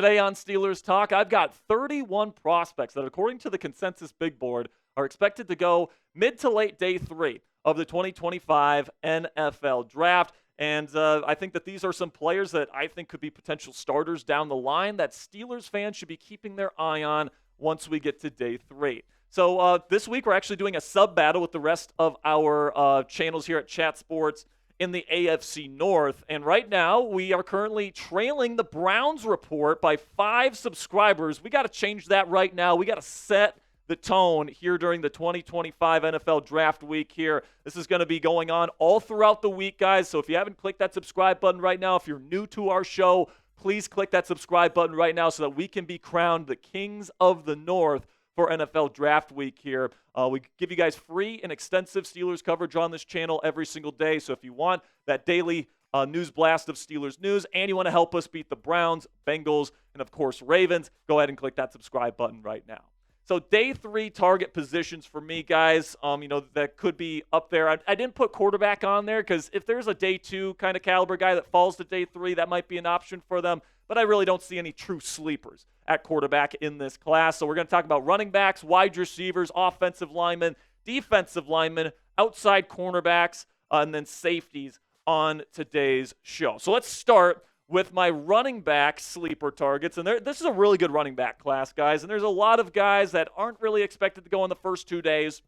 Today on Steelers Talk, I've got 31 prospects that, according to the consensus big board, are expected to go mid to late day 3 of the 2025 NFL Draft. And I think that these are some players that I think could be potential starters down the line that Steelers fans should be keeping their eye on once we get to day 3. So this week we're actually doing a sub-battle with the rest of our channels here at Chat Sports in the AFC North. And right now we are currently trailing the Browns report by 5 subscribers. We got to change that right now. We got to set the tone here during the 2025 NFL Draft Week here. This is going to be going on all throughout the week, guys. So if you haven't clicked that subscribe button right now, if you're new to our show, please click that subscribe button right now so that we can be crowned the Kings of the North for NFL Draft Week here. We give you guys free and extensive Steelers coverage on this channel every single day. So if you want that daily news blast of Steelers news and you want to help us beat the Browns, Bengals, and of course Ravens, go ahead and click that subscribe button right now. So day 3 target positions for me, guys, that could be up there. I didn't put quarterback on there because if there's a day 2 kind of caliber guy that falls to day 3, that might be an option for them. But I really don't see any true sleepers at quarterback in this class. So we're going to talk about running backs, wide receivers, offensive linemen, defensive linemen, outside cornerbacks, and then safeties on today's show. So let's start with my running back sleeper targets. And this is a really good running back class, guys. And there's a lot of guys that aren't really expected to go in the first 2 days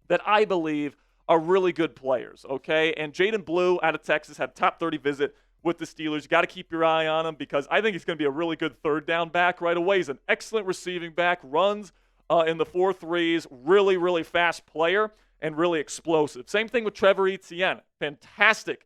that I believe are really good players, okay? And Jaden Blue out of Texas had top 30 visit with the Steelers. You got to keep your eye on him because I think he's going to be a really good third down back right away. He's an excellent receiving back, runs in the 4.3s, really, really fast player, and really explosive. Same thing with Trevor Etienne. Fantastic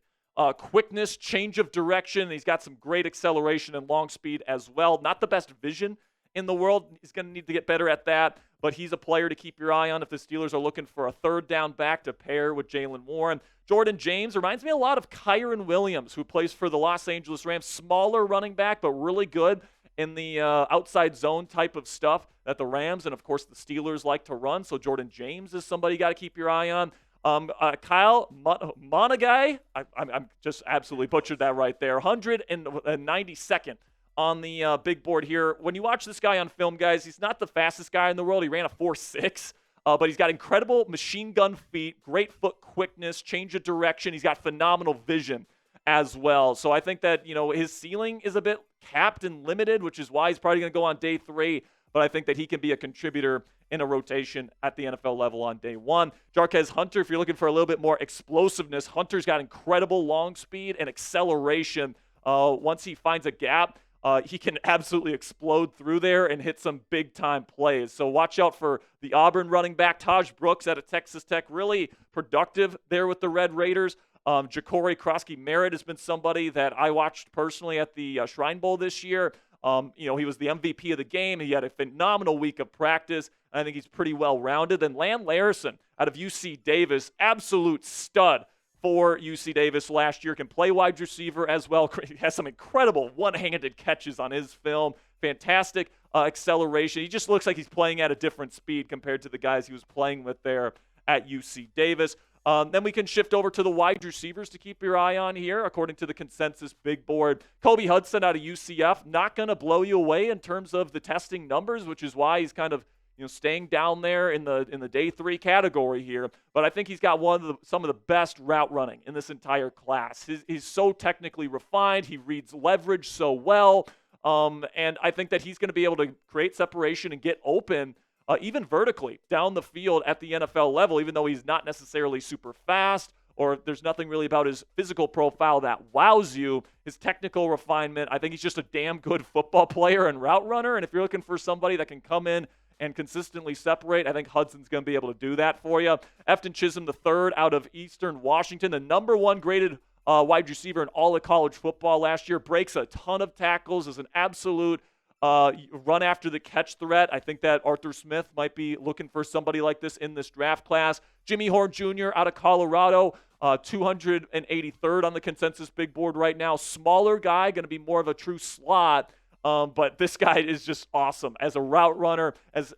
quickness, change of direction. He's got some great acceleration and long speed as well. Not the best vision in the world. He's going to need to get better at that, but he's a player to keep your eye on if the Steelers are looking for a third down back to pair with Jalen Warren. Jordan James reminds me a lot of Kyron Williams, who plays for the Los Angeles Rams. Smaller running back, but really good in the outside zone type of stuff that the Rams and, of course, the Steelers like to run. So Jordan James is somebody you got to keep your eye on. Kyle Monagai, I'm just absolutely butchered that right there. 192nd on the big board here. When you watch this guy on film, guys, he's not the fastest guy in the world. He ran a 4.6, but he's got incredible machine gun feet, great foot quickness, change of direction. He's got phenomenal vision as well. So I think that, his ceiling is a bit capped and limited, which is why he's probably going to go on day 3. But I think that he can be a contributor in a rotation at the NFL level on day 1. Jarquez Hunter, if you're looking for a little bit more explosiveness, Hunter's got incredible long speed and acceleration. Once he finds a gap, he can absolutely explode through there and hit some big-time plays. So watch out for the Auburn running back, Taj Brooks out of Texas Tech, really productive there with the Red Raiders. Ja'Cory Krosky-Merritt has been somebody that I watched personally at the Shrine Bowl this year. He was the MVP of the game. He had a phenomenal week of practice. I think he's pretty well-rounded. And Lan Larison out of UC Davis, absolute stud for UC Davis last year. Can play wide receiver as well. He has some incredible one-handed catches on his film. Fantastic acceleration. He just looks like he's playing at a different speed compared to the guys he was playing with there at UC Davis. Then we can shift over to the wide receivers to keep your eye on here, according to the consensus big board. Kobe Hudson out of UCF, not going to blow you away in terms of the testing numbers, which is why he's kind of staying down there in the day 3 category here. But I think he's got some of the best route running in this entire class. He's so technically refined. He reads leverage so well. And I think that he's going to be able to create separation and get open even vertically down the field at the NFL level, even though he's not necessarily super fast or there's nothing really about his physical profile that wows you. His technical refinement, I think he's just a damn good football player and route runner. And if you're looking for somebody that can come in and consistently separate, I think Hudson's going to be able to do that for you. Efton Chisholm III out of Eastern Washington, the number 1 graded wide receiver in all of college football last year, breaks a ton of tackles, is an absolute run after the catch threat. I think that Arthur Smith might be looking for somebody like this in this draft class. Jimmy Horn Jr. out of Colorado, 283rd on the consensus big board right now. Smaller guy, going to be more of a true slot. But this guy is just awesome as a route runner, as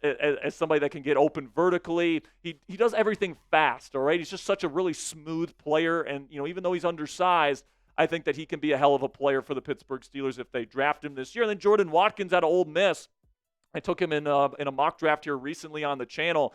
somebody that can get open vertically. He does everything fast, all right? He's just such a really smooth player. And, even though he's undersized, I think that he can be a hell of a player for the Pittsburgh Steelers if they draft him this year. And then Jordan Watkins out of Ole Miss. I took him in a mock draft here recently on the channel.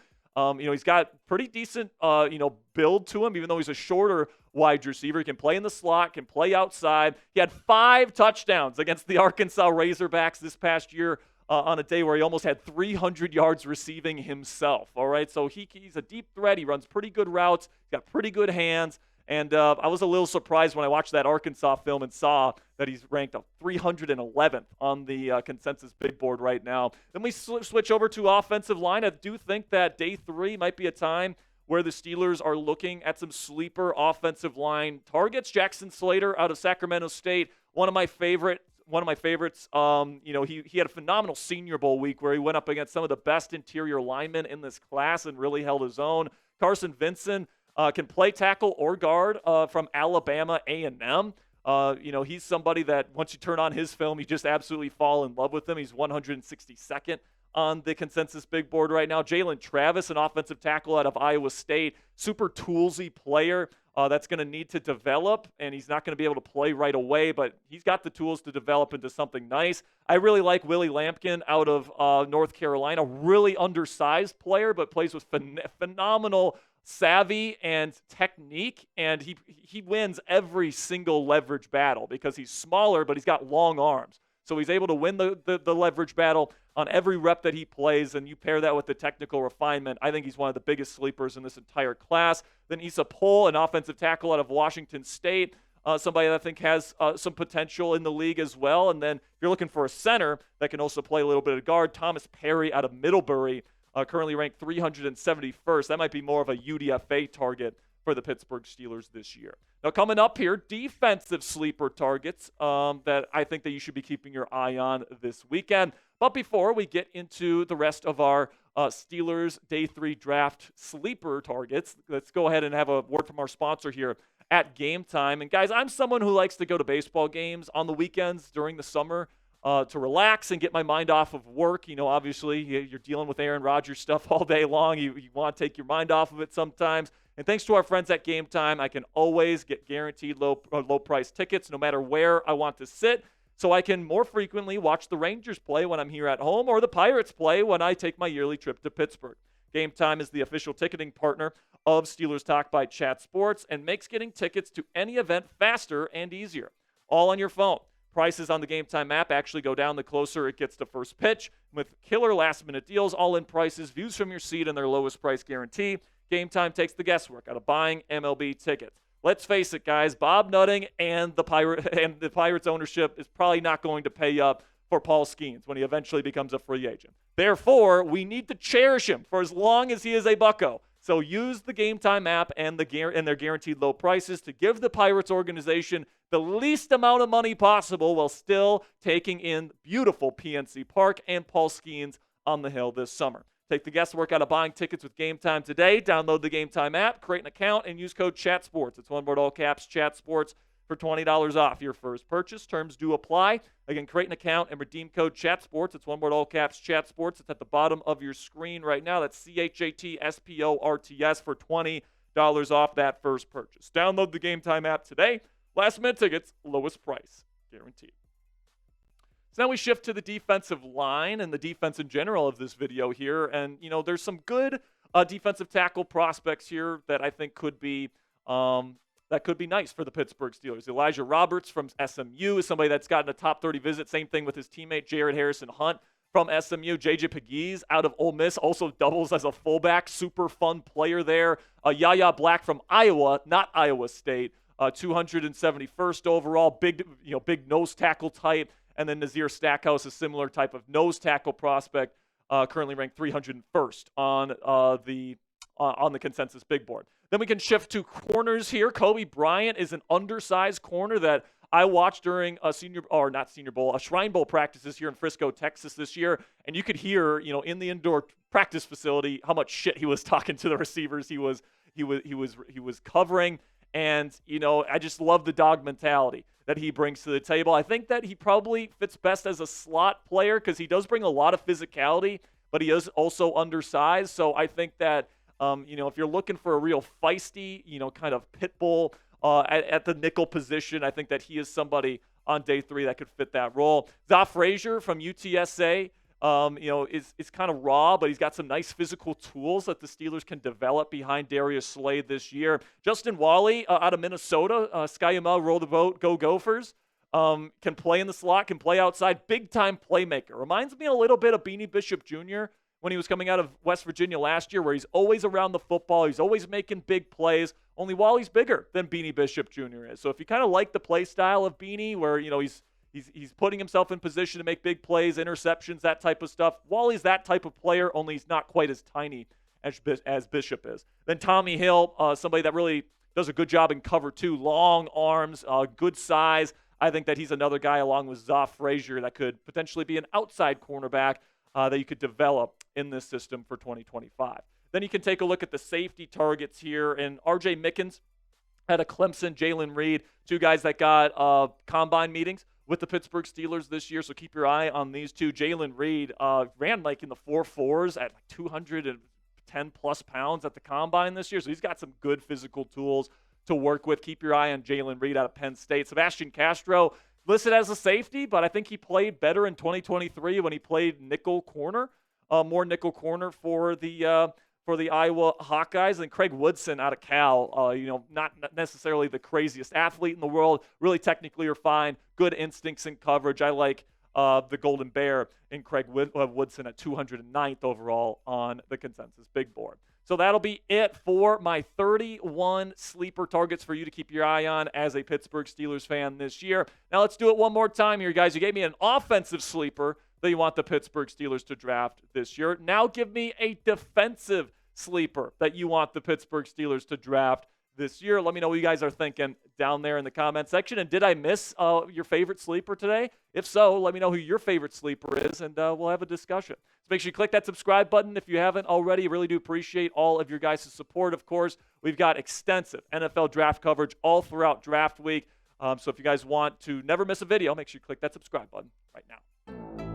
He's got pretty decent, build to him, even though he's a shorter wide receiver. He can play in the slot, can play outside. He had 5 touchdowns against the Arkansas Razorbacks this past year on a day where he almost had 300 yards receiving himself. All right, so he's a deep threat. He runs pretty good routes. He's got pretty good hands. And I was a little surprised when I watched that Arkansas film and saw that he's ranked 311th on the consensus big board right now. Then we switch over to offensive line. I do think that day 3 might be a time where the Steelers are looking at some sleeper offensive line targets. Jackson Slater out of Sacramento State, one of my favorites. He had a phenomenal Senior Bowl week where he went up against some of the best interior linemen in this class and really held his own. Carson Vinson can play tackle or guard from Alabama A&M. He's somebody that once you turn on his film, you just absolutely fall in love with him. He's 162nd on the consensus big board right now. Jalen Travis, an offensive tackle out of Iowa State, super toolsy player that's going to need to develop, and he's not going to be able to play right away, but he's got the tools to develop into something nice. I really like Willie Lampkin out of North Carolina, really undersized player, but plays with phenomenal savvy and technique, and he wins every single leverage battle because he's smaller, but he's got long arms. So he's able to win the leverage battle on every rep that he plays, and you pair that with the technical refinement. I think he's one of the biggest sleepers in this entire class. Then Issa Pohl, an offensive tackle out of Washington State, somebody that I think has some potential in the league as well. And then if you're looking for a center that can also play a little bit of guard, Thomas Perry out of Middlebury, currently ranked 371st. That might be more of a UDFA target for the Pittsburgh Steelers this year. Now, coming up here, defensive sleeper targets that I think that you should be keeping your eye on this weekend. But before we get into the rest of our Steelers Day 3 draft sleeper targets, let's go ahead and have a word from our sponsor here at GameTime. And guys, I'm someone who likes to go to baseball games on the weekends during the summer to relax and get my mind off of work. Obviously, you're dealing with Aaron Rodgers stuff all day long. You want to take your mind off of it sometimes. And thanks to our friends at GameTime, I can always get guaranteed low price tickets no matter where I want to sit. So I can more frequently watch the Rangers play when I'm here at home or the Pirates play when I take my yearly trip to Pittsburgh. GameTime is the official ticketing partner of Steelers Talk by Chat Sports and makes getting tickets to any event faster and easier. All on your phone. Prices on the GameTime app actually go down the closer it gets to first pitch. With killer last-minute deals, all-in prices, views from your seat, and their lowest price guarantee, GameTime takes the guesswork out of buying MLB tickets. Let's face it, guys, Bob Nutting and the Pirates ownership is probably not going to pay up for Paul Skeens when he eventually becomes a free agent. Therefore, we need to cherish him for as long as he is a Bucco. So use the GameTime app and their guaranteed low prices to give the Pirates organization the least amount of money possible while still taking in beautiful PNC Park and Paul Skeens on the Hill this summer. Take the guesswork out of buying tickets with GameTime today. Download the GameTime app, create an account, and use code CHATSPORTS. It's one word, all caps, CHATSPORTS for $20 off your first purchase. Terms do apply. Again, create an account and redeem code CHATSPORTS. It's one word, all caps, CHATSPORTS. It's at the bottom of your screen right now. That's CHATSPORTS for $20 off that first purchase. Download the GameTime app today. Last minute tickets, lowest price, guaranteed. So now we shift to the defensive line and the defense in general of this video here. And, there's some good defensive tackle prospects here that I think could be nice for the Pittsburgh Steelers. Elijah Roberts from SMU is somebody that's gotten a top 30 visit. Same thing with his teammate, Jared Harrison-Hunt from SMU. J.J. Pegues out of Ole Miss also doubles as a fullback. Super fun player there. Yaya Black from Iowa, not Iowa State. 271st overall. Big nose tackle type. And then Nazir Stackhouse, a similar type of nose tackle prospect, currently ranked 301st on the consensus big board. Then we can shift to corners here. Kobe Bryant is an undersized corner that I watched during a Shrine Bowl practices here in Frisco, Texas this year, and you could hear, in the indoor practice facility how much shit he was talking to the receivers he was covering, and I just love the dog mentality that he brings to the table. I think that he probably fits best as a slot player because he does bring a lot of physicality, but he is also undersized. So I think that, if you're looking for a real feisty, kind of pit bull at the nickel position. I think that he is somebody on day 3 that could fit that role. Zoff Frazier from UTSA, is kind of raw, but he's got some nice physical tools that the Steelers can develop behind Darius Slade this year. Justin Wally out of Minnesota, Skyamel, roll the vote, go Gophers. Can play in the slot, can play outside, big-time playmaker. Reminds me a little bit of Beanie Bishop Jr. when he was coming out of West Virginia last year, where he's always around the football, he's always making big plays, only Wally's bigger than Beanie Bishop Jr. is. So if you kind of like the play style of Beanie, where, he's putting himself in position to make big plays, interceptions, that type of stuff, Wally's that type of player, only he's not quite as tiny as Bishop is. Then Tommy Hill, somebody that really does a good job in cover 2, long arms, good size. I think that he's another guy along with Zoff Frazier that could potentially be an outside cornerback that you could develop in this system for 2025. Then you can take a look at the safety targets here. And R.J. Mickens out of Clemson, Jalen Reed, 2 guys that got combine meetings with the Pittsburgh Steelers this year, so keep your eye on these 2. Jalen Reed ran like in the 4.4s at like 210-plus pounds at the combine this year, so he's got some good physical tools to work with. Keep your eye on Jalen Reed out of Penn State. Sebastian Castro, listed as a safety, but I think he played better in 2023 when he played nickel corner, more nickel corner for the Iowa Hawkeyes. And Craig Woodson out of Cal, not necessarily the craziest athlete in the world, really technically refined, good instincts in coverage. I like the Golden Bear in Craig Woodson at 209th overall on the consensus big board. So that'll be it for my 31 sleeper targets for you to keep your eye on as a Pittsburgh Steelers fan this year. Now let's do it one more time here, guys. You gave me an offensive sleeper that you want the Pittsburgh Steelers to draft this year. Now give me a defensive sleeper that you want the Pittsburgh Steelers to draft this year. Let me know what you guys are thinking down there in the comment section. And did I miss your favorite sleeper today? If so, let me know who your favorite sleeper is, and we'll have a discussion. So make sure you click that subscribe button if you haven't already. I really do appreciate all of your guys' support, of course. We've got extensive NFL draft coverage all throughout draft week. So if you guys want to never miss a video, make sure you click that subscribe button right now.